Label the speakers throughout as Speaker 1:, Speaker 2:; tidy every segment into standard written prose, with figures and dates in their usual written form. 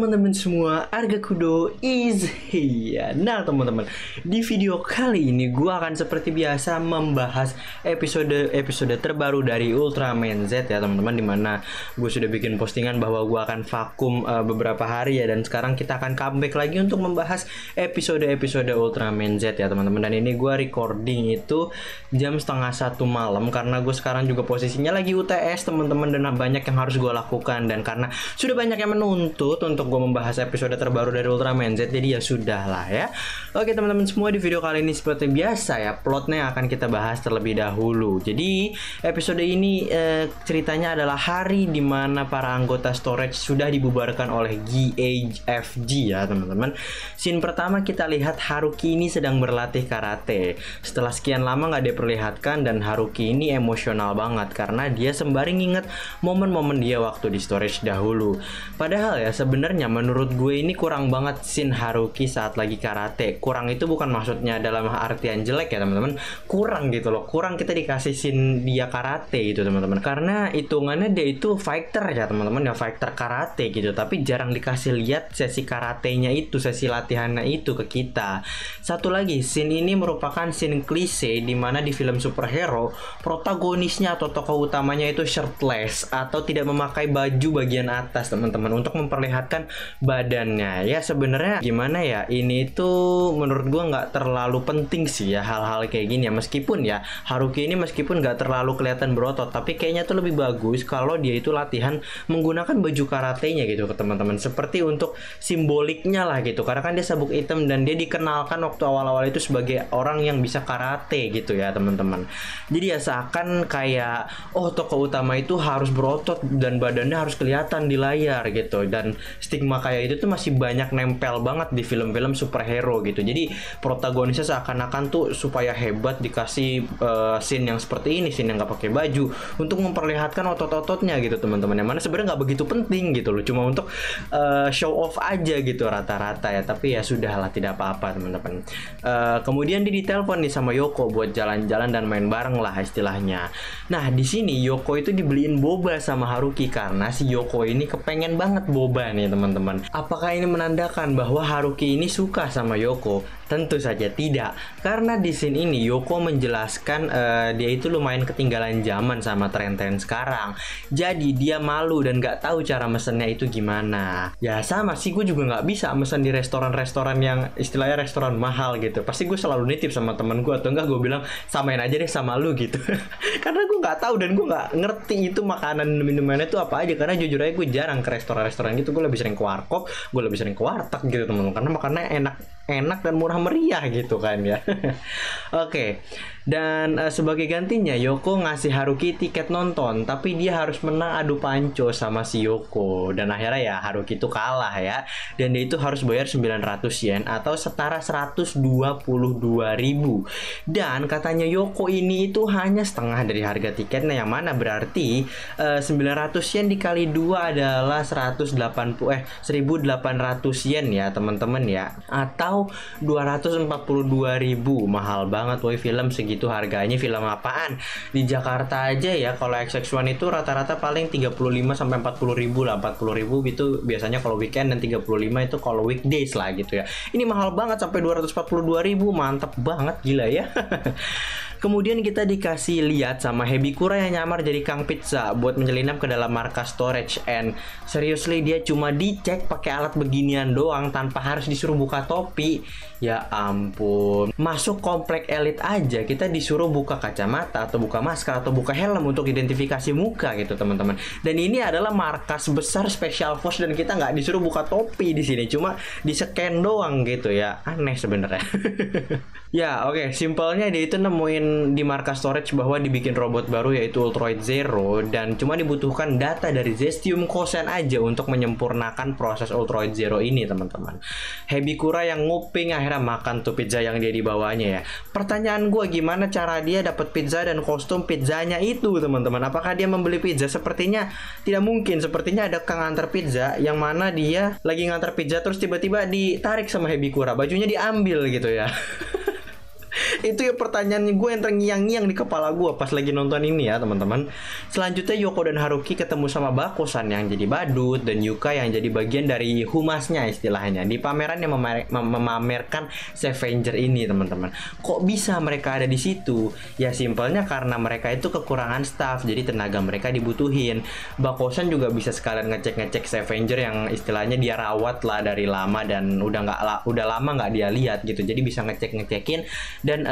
Speaker 1: teman-teman semua, Arga Kudo is here. Nah teman-teman, di video kali ini gue akan seperti biasa membahas episode terbaru dari Ultraman Z ya teman-teman. Dimana gue sudah bikin postingan bahwa gue akan vakum beberapa hari ya. Dan sekarang kita akan comeback lagi untuk membahas episode Ultraman Z ya teman-teman. Dan ini gue recording itu jam 12:30 malam, karena gue sekarang juga posisinya lagi UTS teman-teman. Dan banyak yang harus gue lakukan, dan karena sudah banyak yang menuntut untuk gue membahas episode terbaru dari Ultraman Z, jadi ya sudah lah ya. Oke teman-teman semua, di video kali ini seperti biasa ya, plotnya akan kita bahas terlebih dahulu. Jadi episode ini ceritanya adalah hari dimana para anggota storage sudah dibubarkan oleh GHFG ya teman-teman. Scene pertama kita lihat Haruki ini sedang berlatih karate. Setelah sekian lama nggak diperlihatkan, dan Haruki ini emosional banget karena dia sembari nginget momen-momen dia waktu di storage dahulu. Padahal ya sebenarnya menurut gue ini kurang banget scene Haruki saat lagi karate. Kurang itu bukan maksudnya dalam artian jelek ya teman-teman. Kurang gitu loh. Kurang kita dikasih scene dia karate gitu teman-teman. Karena hitungannya dia itu fighter ya teman-teman, ya fighter karate gitu. Tapi jarang dikasih lihat sesi karatenya itu, sesi latihannya itu ke kita. Satu lagi, scene ini merupakan scene klise dimana di film superhero protagonisnya atau tokoh utamanya itu shirtless atau tidak memakai baju bagian atas teman-teman, untuk memperlihatkan badannya. Ya sebenarnya gimana ya, ini tuh menurut gua nggak terlalu penting sih ya hal-hal kayak gini ya. Meskipun ya Haruki ini meskipun nggak terlalu kelihatan berotot, tapi kayaknya tuh lebih bagus kalau dia itu latihan menggunakan baju karatenya gitu ke teman-teman, seperti untuk simboliknya lah gitu. Karena kan dia sabuk hitam dan dia dikenalkan waktu awal-awal itu sebagai orang yang bisa karate gitu ya teman-teman. Jadi ya seakan kayak oh tokoh utama itu harus berotot dan badannya harus kelihatan di layar gitu. Dan stigma kayak itu tuh masih banyak nempel banget di film-film superhero gitu. Jadi protagonisnya seakan-akan tuh supaya hebat dikasih scene yang seperti ini, scene yang nggak pakai baju untuk memperlihatkan otot-ototnya gitu teman-teman. Yang mana sebenarnya nggak begitu penting gitu loh, cuma untuk show off aja gitu rata-rata ya. Tapi ya sudahlah, tidak apa-apa teman-teman. Kemudian dia ditelepon nih sama Yoko buat jalan-jalan dan main bareng lah istilahnya. Nah di sini Yoko itu dibeliin boba sama Haruki karena si Yoko ini kepengen banget boba nih teman-teman. Apakah ini menandakan bahwa Haruki ini suka sama Yoko? Tentu saja tidak, karena di scene ini Yoko menjelaskan dia itu lumayan ketinggalan zaman sama tren-tren sekarang. Jadi dia malu dan gak tahu cara mesennya itu gimana. Ya sama sih, gue juga gak bisa mesen di restoran-restoran yang istilahnya restoran mahal gitu. Pasti gue selalu nitip sama temen gue, atau enggak gue bilang samain aja deh sama lu gitu. Karena gue gak tahu dan gue gak ngerti itu makanan minumannya itu apa aja. Karena jujur aja gue jarang ke restoran-restoran gitu. Gue lebih sering ke warkop, gue lebih sering ke warteg gitu temen-temen. Karena makannya enak dan murah meriah gitu kan ya. Oke. Dan sebagai gantinya Yoko ngasih Haruki tiket nonton, tapi dia harus menang adu panco sama si Yoko. Dan akhirnya ya Haruki itu kalah ya. Dan dia itu harus bayar 900 yen atau setara 122.000. Dan katanya Yoko ini itu hanya setengah dari harga tiketnya, yang mana berarti 900 yen dikali 2 adalah 180 1.800 yen ya teman-teman ya. Atau 242.000. Mahal banget woi, film segitu harganya. Film apaan? Di Jakarta aja ya kalau XX1 itu rata-rata paling 35 sampai 40.000 lah. 40.000 itu biasanya kalau weekend, dan 35 itu kalau weekdays lah gitu ya. Ini mahal banget sampai 242.000. Mantap banget, gila ya. Kemudian kita dikasih lihat sama Hebikura yang nyamar jadi Kang Pizza buat menyelinap ke dalam markas storage. And seriously, dia cuma dicek pakai alat beginian doang tanpa harus disuruh buka topi. Ya ampun, masuk komplek elit aja kita disuruh buka kacamata atau buka masker atau buka helm untuk identifikasi muka gitu teman-teman. Dan ini adalah markas besar Special Force dan kita nggak disuruh buka topi di sini, cuma di scan doang gitu ya. Aneh sebenarnya. Ya oke, simpelnya dia itu nemuin di markas storage bahwa dibikin robot baru yaitu Ultroid Zero, dan cuma dibutuhkan data dari Zestium Kosen aja untuk menyempurnakan proses Ultroid Zero ini teman-teman. Hebikura yang nguping akhirnya makan tuh pizza yang dia dibawanya ya. Pertanyaan gue, gimana cara dia dapat pizza dan kostum pizzanya itu teman-teman? Apakah dia membeli pizza? Sepertinya tidak mungkin. Sepertinya ada Kang antar pizza yang mana dia lagi ngantar pizza terus tiba-tiba ditarik sama Hebikura, bajunya diambil gitu ya. Itu ya pertanyaan gue yang terngiang-ngiang di kepala gue pas lagi nonton ini ya teman-teman. Selanjutnya Yoko dan Haruki ketemu sama Bakosan yang jadi badut dan Yuka yang jadi bagian dari humasnya istilahnya di pameran yang memamerkan Scavenger ini teman-teman. Kok bisa mereka ada di situ? Ya simpelnya karena mereka itu kekurangan staff, jadi tenaga mereka dibutuhin. Bakosan juga bisa sekalian ngecek-ngecek Scavenger yang istilahnya dia rawat lah dari lama dan udah lama nggak dia lihat gitu. Jadi bisa ngecekin dan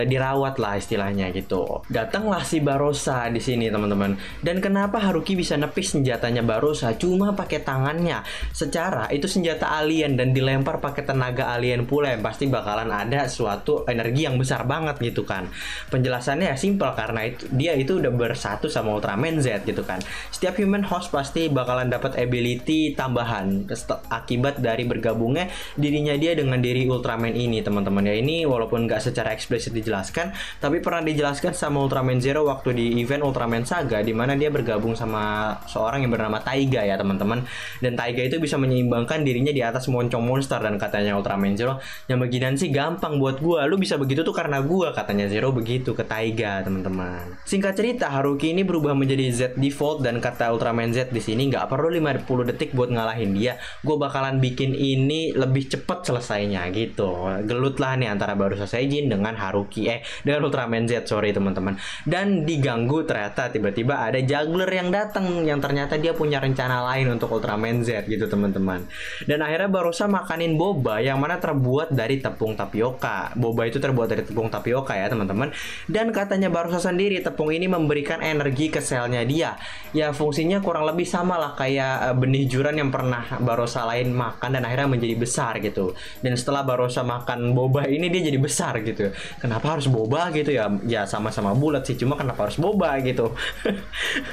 Speaker 1: dirawat lah istilahnya gitu. Datanglah si Barossa di sini teman-teman. Dan kenapa Haruki bisa nepis senjatanya Barossa cuma pakai tangannya? Secara itu senjata alien dan dilempar pakai tenaga alien pula, yang pasti bakalan ada suatu energi yang besar banget gitu kan. Penjelasannya ya simpel, karena dia itu udah bersatu sama Ultraman Z gitu kan. Setiap human host pasti bakalan dapat ability tambahan akibat dari bergabungnya dirinya dia dengan diri Ultraman ini teman-teman ya. Ini walaupun nggak secara eksplisit dijelaskan, tapi pernah dijelaskan sama Ultraman Zero waktu di event Ultraman Saga, di mana dia bergabung sama seorang yang bernama Taiga ya teman-teman. Dan Taiga itu bisa menyeimbangkan dirinya di atas moncong monster, dan katanya Ultraman Zero, yang beginian sih gampang buat gua, lu bisa begitu tuh karena gua, katanya Zero begitu ke Taiga teman-teman. Singkat cerita, Haruki ini berubah menjadi Z default, dan kata Ultraman Z di sini nggak perlu 50 detik buat ngalahin dia, gua bakalan bikin ini lebih cepet selesainya gitu. Gelut lah nih antara Barossa Saijin dengan Haruki dengan Ultraman Z, sorry teman-teman. Dan diganggu ternyata tiba-tiba ada juggler yang datang, yang ternyata dia punya rencana lain untuk Ultraman Z gitu teman-teman. Dan akhirnya Barossa makanin boba yang mana terbuat dari tepung tapioka. Boba itu terbuat dari tepung tapioka ya teman-teman. Dan katanya Barossa sendiri, tepung ini memberikan energi ke selnya dia. Ya fungsinya kurang lebih sama lah kayak benih juran yang pernah Barossa lain makan dan akhirnya menjadi besar gitu. Dan setelah Barossa makan boba ini dia jadi besar gitu. Kenapa harus boba gitu ya? Ya sama-sama bulat sih, cuma kenapa harus boba gitu.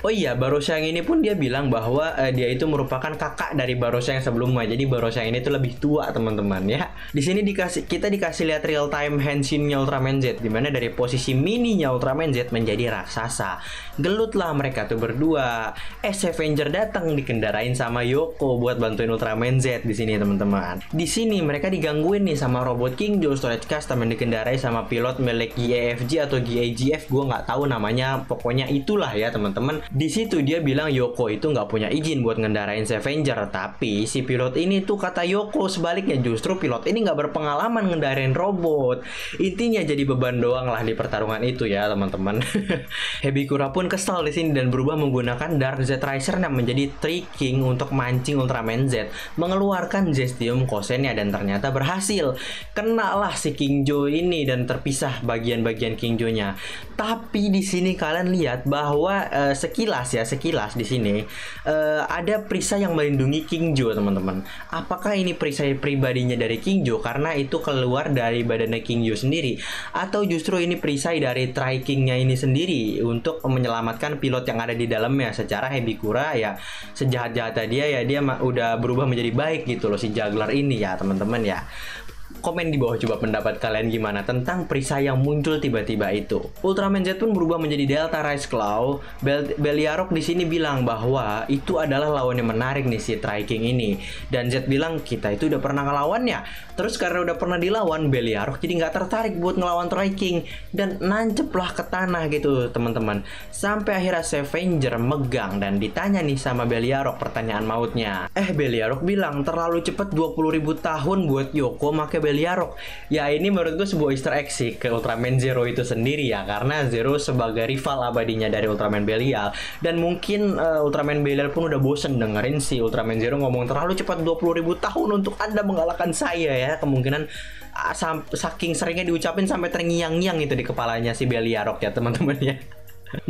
Speaker 1: Oh iya, Barossa yang ini pun dia bilang bahwa dia itu merupakan kakak dari Barossa yang sebelumnya. Jadi Barossa yang ini tuh lebih tua teman-teman ya. Di sini kita dikasih lihat real time henshin-nya Ultraman Z, dimana dari posisi mininya Ultraman Z menjadi raksasa. Gelutlah mereka tuh berdua. Scavenger datang digendarain sama Yoko buat bantuin Ultraman Z di sini teman-teman. Di sini mereka digangguin nih sama robot Kingjo Storage Custom yang dikendarai sama pilot milik GAFG atau GAGF, gue nggak tahu namanya, pokoknya itulah ya teman-teman. Di situ dia bilang Yoko itu nggak punya izin buat ngendarain Scavenger, tapi si pilot ini tuh kata Yoko sebaliknya, justru pilot ini nggak berpengalaman ngendarain robot. Intinya jadi beban doang lah di pertarungan itu ya teman-teman. Hebikura pun kesal di sini dan berubah menggunakan Dark Z Riser yang menjadi tricking untuk mancing Ultraman Z mengeluarkan Zestium Kosennya, dan ternyata berhasil. Kenalah si Kingjo ini dan terpisah bagian-bagian Kingjo-nya. Tapi di sini kalian lihat bahwa sekilas di sini ada perisai yang melindungi Kingjo teman-teman. Apakah ini perisai pribadinya dari Kingjo karena itu keluar dari badannya Kingjo sendiri, atau justru ini perisai dari Tri-King-nya ini sendiri untuk menyelamatkan pilot yang ada di dalamnya? Secara Hebikura ya sejahat-jahatnya dia udah berubah menjadi baik gitu loh si juggler ini ya teman-teman ya. Komen di bawah coba pendapat kalian gimana tentang perisai yang muncul tiba-tiba itu. Ultraman Z pun berubah menjadi Delta Rise Claw. Beliarok di sini bilang bahwa itu adalah lawan yang menarik nih si Tri-King ini. Dan Z bilang kita itu udah pernah ngelawannya. Terus karena udah pernah dilawan, Beliarok jadi nggak tertarik buat ngelawan Tri-King dan nanceplah ke tanah gitu teman-teman. Sampai akhirnya Scavenger megang dan ditanya nih sama Beliarok pertanyaan mautnya. Beliarok bilang terlalu cepet 20.000 tahun buat Yoko make Beliarok. Ya ini menurut gue sebuah easter egg sih ke Ultraman Zero itu sendiri ya, karena Zero sebagai rival abadinya dari Ultraman Belial, dan mungkin Ultraman Belial pun udah bosen dengerin si Ultraman Zero ngomong terlalu cepat 20.000 tahun untuk Anda mengalahkan saya ya. Kemungkinan saking seringnya diucapin sampai terngiang-ngiang itu di kepalanya si Beliarok ya teman-teman ya.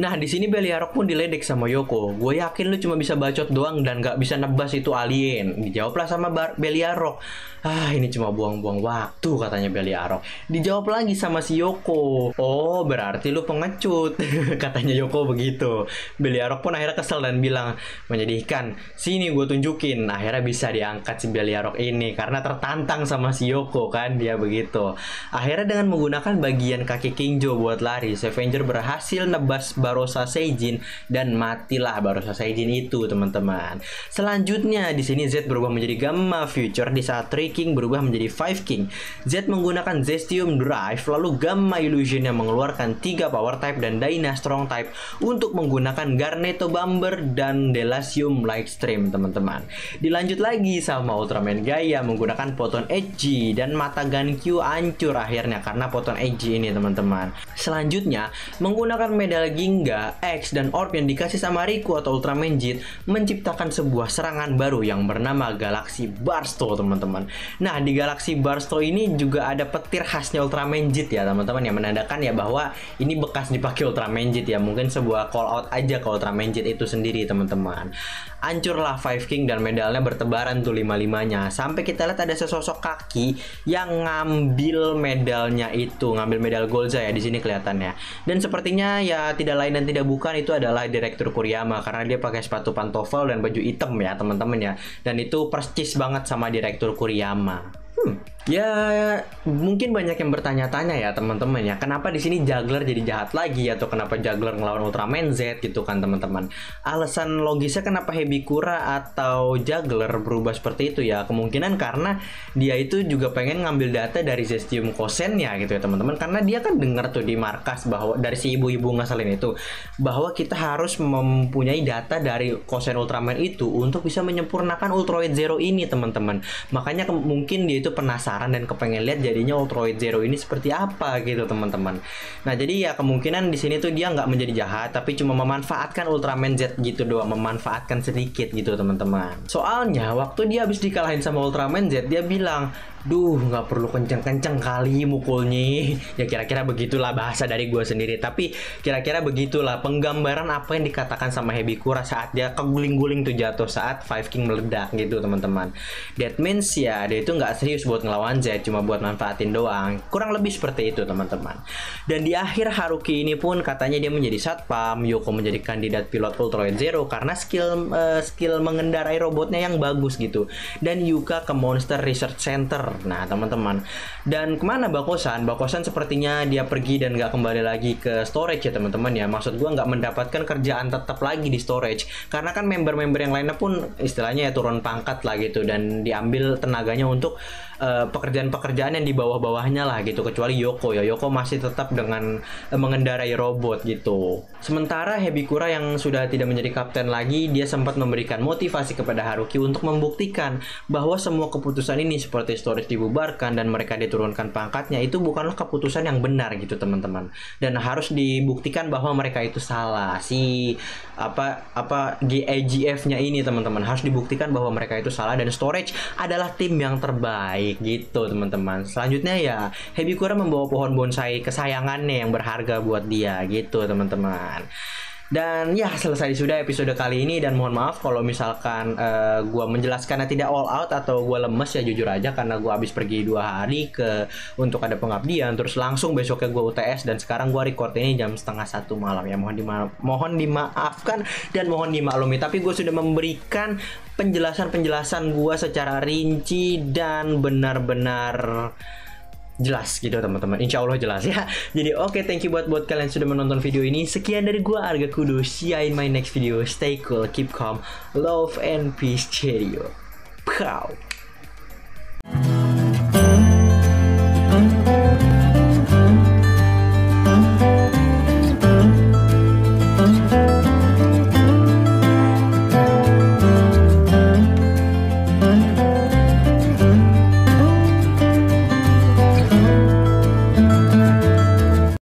Speaker 1: Nah di sini Beliarok pun diledek sama Yoko. Gue yakin lu cuma bisa bacot doang dan gak bisa nebas itu alien. Dijawablah sama Beliarok. Ini cuma buang-buang waktu katanya Beliarok. Dijawab lagi sama si Yoko. Oh berarti lu pengecut katanya Yoko begitu. Beliarok pun akhirnya kesel dan bilang menyedihkan, sini gue tunjukin. Akhirnya bisa diangkat si Beliarok ini karena tertantang sama si Yoko kan, dia begitu. Akhirnya dengan menggunakan bagian kaki Kingjo buat lari, Scavenger berhasil nebas bebas Barossa Saiyajin dan matilah Barossa Saiyajin itu, teman-teman. Selanjutnya di sini Z berubah menjadi Gamma Future di saat 3 King berubah menjadi 5 King. Z menggunakan Zestium Drive, lalu Gamma Illusion yang mengeluarkan 3 Power Type dan Dynastrong Type untuk menggunakan Garneto Bomber dan Delasium Lightstream, teman-teman. Dilanjut lagi sama Ultraman Gaia menggunakan Photon Edge dan mata Gankyu hancur akhirnya karena Photon Edge ini, teman-teman. Selanjutnya menggunakan medal Ginga, X dan Orb yang dikasih sama Riku atau Ultraman Z menciptakan sebuah serangan baru yang bernama Galaxy Barstow, teman-teman. Nah, di Galaxy Barstow ini juga ada petir khasnya Ultraman Z ya, teman-teman, yang menandakan ya bahwa ini bekas dipakai Ultraman Z ya. Mungkin sebuah call out aja ke Ultraman Z itu sendiri, teman-teman. Hancurlah 5 King dan medalnya bertebaran tuh 5-5-nya. Sampai kita lihat ada sesosok kaki yang ngambil medalnya itu, ngambil medal Golza ya di sini kelihatannya. Dan sepertinya ya tidak lain dan tidak bukan itu adalah Direktur Kuriyama karena dia pakai sepatu pantofel dan baju hitam ya, teman-teman ya. Dan itu persis banget sama Direktur Kuriyama. Ya mungkin banyak yang bertanya-tanya ya, teman-teman ya, kenapa di sini Juggler jadi jahat lagi atau kenapa Juggler ngelawan Ultraman Z gitu kan, teman-teman. Alasan logisnya kenapa Hebikura atau Juggler berubah seperti itu ya, kemungkinan karena dia itu juga pengen ngambil data dari Zestium Kosen ya gitu ya, teman-teman. Karena dia kan dengar tuh di markas bahwa dari si ibu-ibu ngeselin itu bahwa kita harus mempunyai data dari Kosen Ultraman itu untuk bisa menyempurnakan Ultroid Zero ini, teman-teman. Makanya mungkin dia itu penasaran dan kepengen lihat jadinya Ultroid Zero ini seperti apa gitu, teman-teman. Nah, jadi ya kemungkinan di sini tuh dia nggak menjadi jahat tapi cuma memanfaatkan Ultraman Z gitu doang, memanfaatkan sedikit gitu, teman-teman. Soalnya waktu dia habis dikalahin sama Ultraman Z, dia bilang, "Duh, nggak perlu kenceng-kenceng kali mukulnya." Ya kira-kira begitulah bahasa dari gue sendiri. Tapi kira-kira begitulah penggambaran apa yang dikatakan sama Hebikura saat dia keguling-guling tuh jatuh saat 5 King meledak gitu, teman-teman. That means ya dia itu nggak serius buat ngelawan Z, cuma buat manfaatin doang. Kurang lebih seperti itu, teman-teman. Dan di akhir Haruki ini pun katanya dia menjadi satpam, Yoko menjadi kandidat pilot Ultroid Zero karena skill mengendarai robotnya yang bagus gitu. Dan Yuka ke Monster Research Center. Nah, teman-teman, dan kemana Bakosan? Bakosan sepertinya dia pergi dan nggak kembali lagi ke storage ya, teman-teman ya. Maksud gua nggak mendapatkan kerjaan tetap lagi di storage karena kan member-member yang lainnya pun istilahnya ya turun pangkat lah gitu dan diambil tenaganya untuk pekerjaan-pekerjaan yang di bawah-bawahnya lah gitu, kecuali Yoko ya. Yoko masih tetap dengan mengendarai robot gitu. Sementara Hebikura yang sudah tidak menjadi kapten lagi, dia sempat memberikan motivasi kepada Haruki untuk membuktikan bahwa semua keputusan ini seperti storage dibubarkan dan mereka diturunkan pangkatnya itu bukanlah keputusan yang benar gitu, teman-teman. Dan harus dibuktikan bahwa mereka itu salah. Si GAGF-nya ini, teman-teman, harus dibuktikan bahwa mereka itu salah dan storage adalah tim yang terbaik gitu, teman-teman. Selanjutnya ya Hebikura membawa pohon bonsai kesayangannya yang berharga buat dia gitu, teman-teman. Dan ya selesai sudah episode kali ini dan mohon maaf kalau misalkan gua menjelaskannya tidak all out atau gua lemes ya, jujur aja karena gua habis pergi 2 hari untuk ada pengabdian terus langsung besoknya gua UTS dan sekarang gua record ini jam 12:30 malam ya. Mohon dimaafkan dan mohon dimaklumi, tapi gua sudah memberikan penjelasan gua secara rinci dan benar-benar jelas gitu, teman-teman. Insya Allah jelas ya. Jadi oke, thank you buat kalian sudah menonton video ini. Sekian dari gua, Arga Kudo. See ya in my next video. Stay cool, keep calm, love and peace, cheerio. Pow.